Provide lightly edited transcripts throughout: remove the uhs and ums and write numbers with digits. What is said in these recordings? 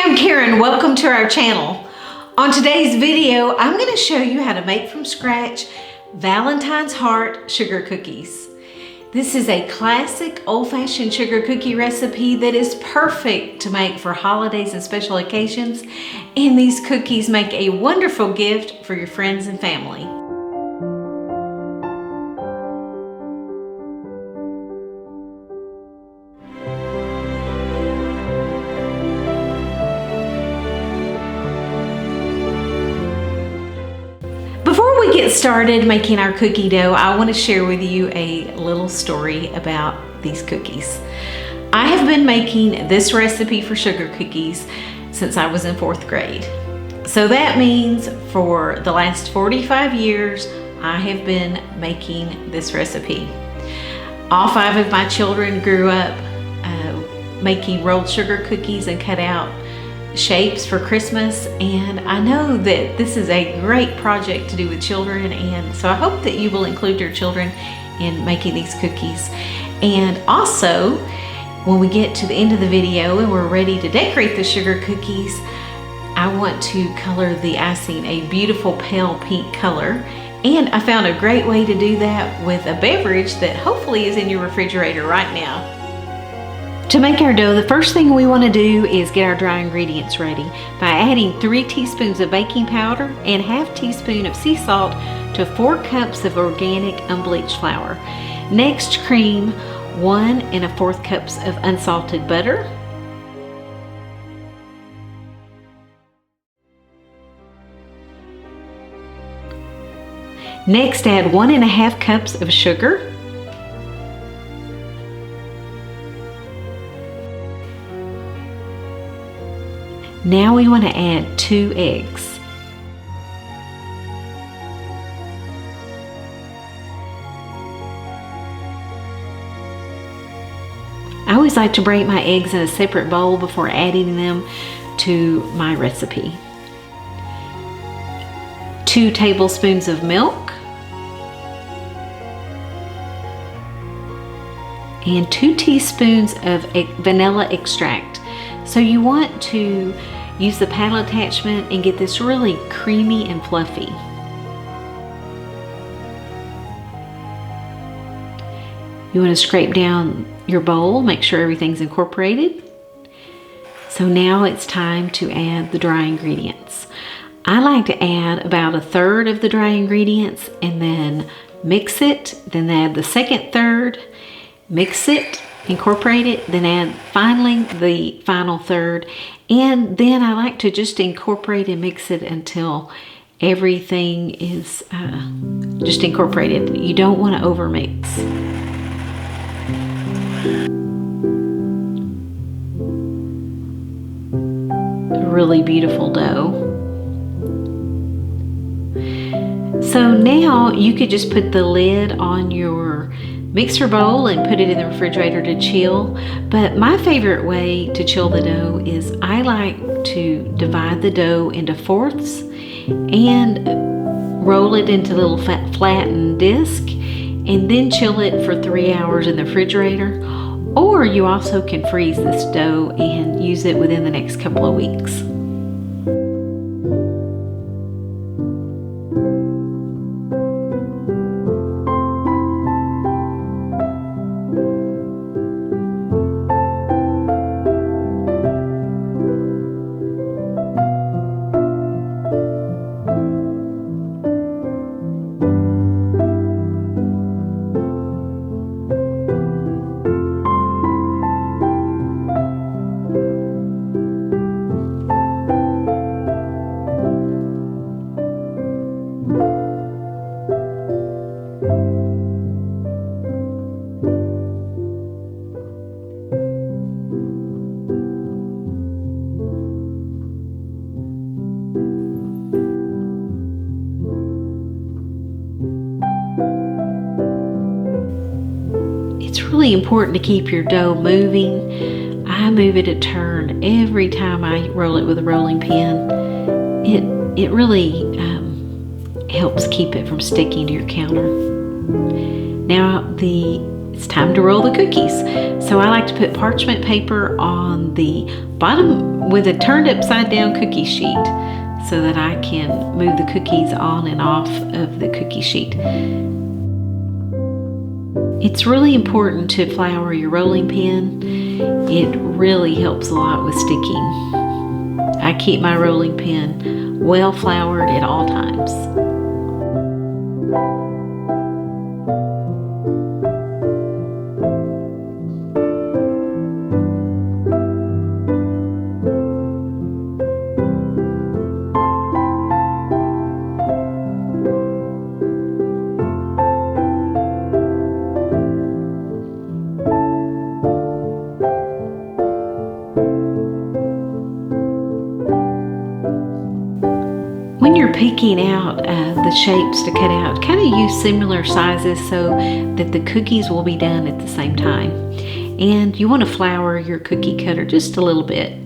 I'm Caren, welcome to our channel. On today's video, I'm going to show you how to make from scratch Valentine's Heart sugar cookies. This is a classic old-fashioned sugar cookie recipe that is perfect to make for holidays and special occasions, and these cookies make a wonderful gift for your friends and family. Before we get started making our cookie dough, I want to share with you a little story about these cookies. I have been making this recipe for sugar cookies since I was in 4th grade. So that means for the last 45 years, I have been making this recipe. All 5 of my children grew up making rolled sugar cookies and cut out shapes for Christmas, and I know that this is a great project to do with children, and so I hope that you will include your children in making these cookies. And also, when we get to the end of the video and we're ready to decorate the sugar cookies, I want to color the icing a beautiful pale pink color, and I found a great way to do that with a beverage that hopefully is in your refrigerator right now. To make our dough, the first thing we want to do is get our dry ingredients ready by adding 3 teaspoons of baking powder and ½ teaspoon of sea salt to 4 cups of organic unbleached flour. Next, cream 1 1/4 cups of unsalted butter. Next, add 1 1/2 cups of sugar. Now we want to add 2 eggs. I always like to break my eggs in a separate bowl before adding them to my recipe. 2 tablespoons of milk and 2 teaspoons of vanilla extract. So you want to use the paddle attachment and get this really creamy and fluffy. You want to scrape down your bowl, make sure everything's incorporated. So now it's time to add the dry ingredients. I like to add about 1/3 of the dry ingredients and then mix it, then add the second third, mix it, incorporate it, then add finally the final third, and then I like to just incorporate and mix it until everything is just incorporated. You don't want to overmix. A really beautiful dough. So now you could just put the lid on your mixer bowl and put it in the refrigerator to chill. But my favorite way to chill the dough is I like to divide the dough into fourths and roll it into a little flattened disc and then chill it for 3 hours in the refrigerator. Or you also can freeze this dough and use it within the next couple of weeks. It's really important to keep your dough moving. I move it a turn every time I roll it with a rolling pin. It really helps keep it from sticking to your counter. Now the it's time to roll the cookies. So I like to put parchment paper on the bottom with a turned upside down cookie sheet so that I can move the cookies on and off of the cookie sheet. It's really important to flour your rolling pin. It really helps a lot with sticking. I keep my rolling pin well floured at all times. When you're picking out the shapes to cut out, kind of use similar sizes so that the cookies will be done at the same time. And you want to flour your cookie cutter just a little bit.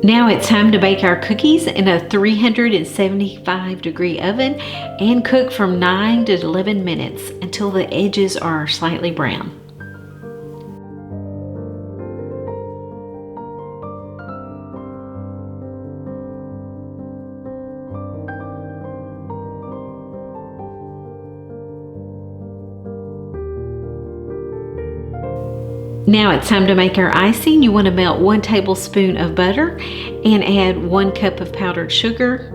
Now it's time to bake our cookies in a 375-degree oven and cook from 9 to 11 minutes until the edges are slightly brown. Now it's time to make our icing. You want to melt 1 tablespoon of butter and add 1 cup of powdered sugar.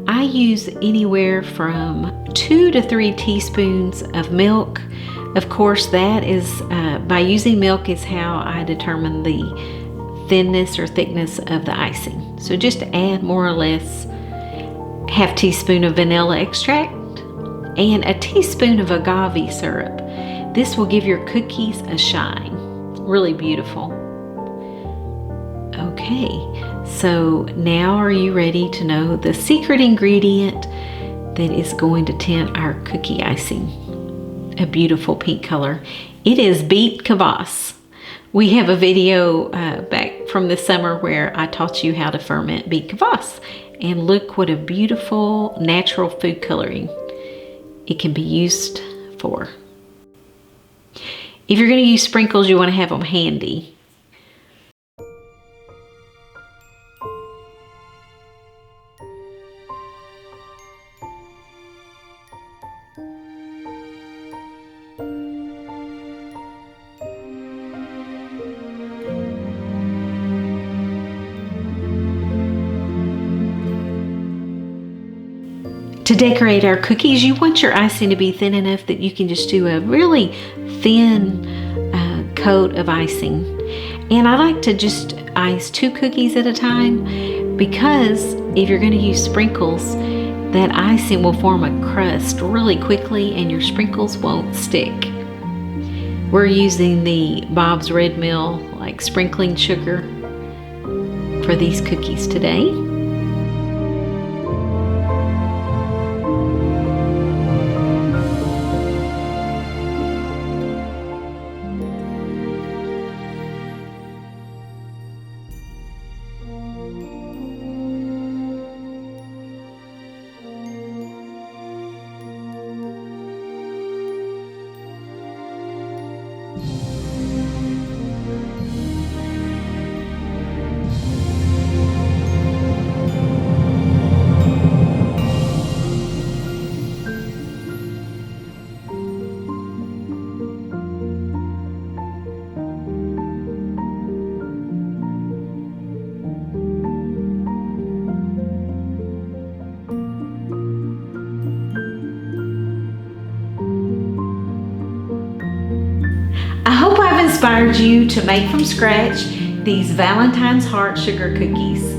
I use anywhere from 2 to 3 teaspoons of milk. Of course, that is by using milk is how I determine the thinness or thickness of the icing. So just add more or less ½ teaspoon of vanilla extract and a teaspoon of agave syrup. This will give your cookies a shine. Really beautiful. Okay, so now are you ready to know the secret ingredient that is going to tint our cookie icing? A beautiful pink color. It is beet kvass. We have a video back from the summer where I taught you how to ferment beet kvass, and look what a beautiful natural food coloring it can be used for. If you're going to use sprinkles, you want to have them handy. To decorate our cookies, you want your icing to be thin enough that you can just do a really thin coat of icing. And I like to just ice 2 cookies at a time, because if you're going to use sprinkles, that icing will form a crust really quickly and your sprinkles won't stick. We're using the Bob's Red Mill like sprinkling sugar for these cookies today. I hope I've inspired you to make from scratch these Valentine's heart sugar cookies.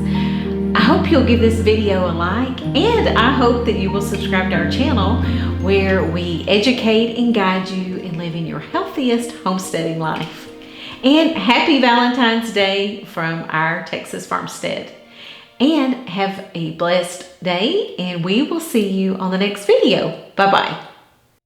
I hope you'll give this video a like, and I hope that you will subscribe to our channel where we educate and guide you in living your healthiest homesteading life. And happy Valentine's Day from our Texas farmstead. And have a blessed day, and we will see you on the next video. Bye-bye.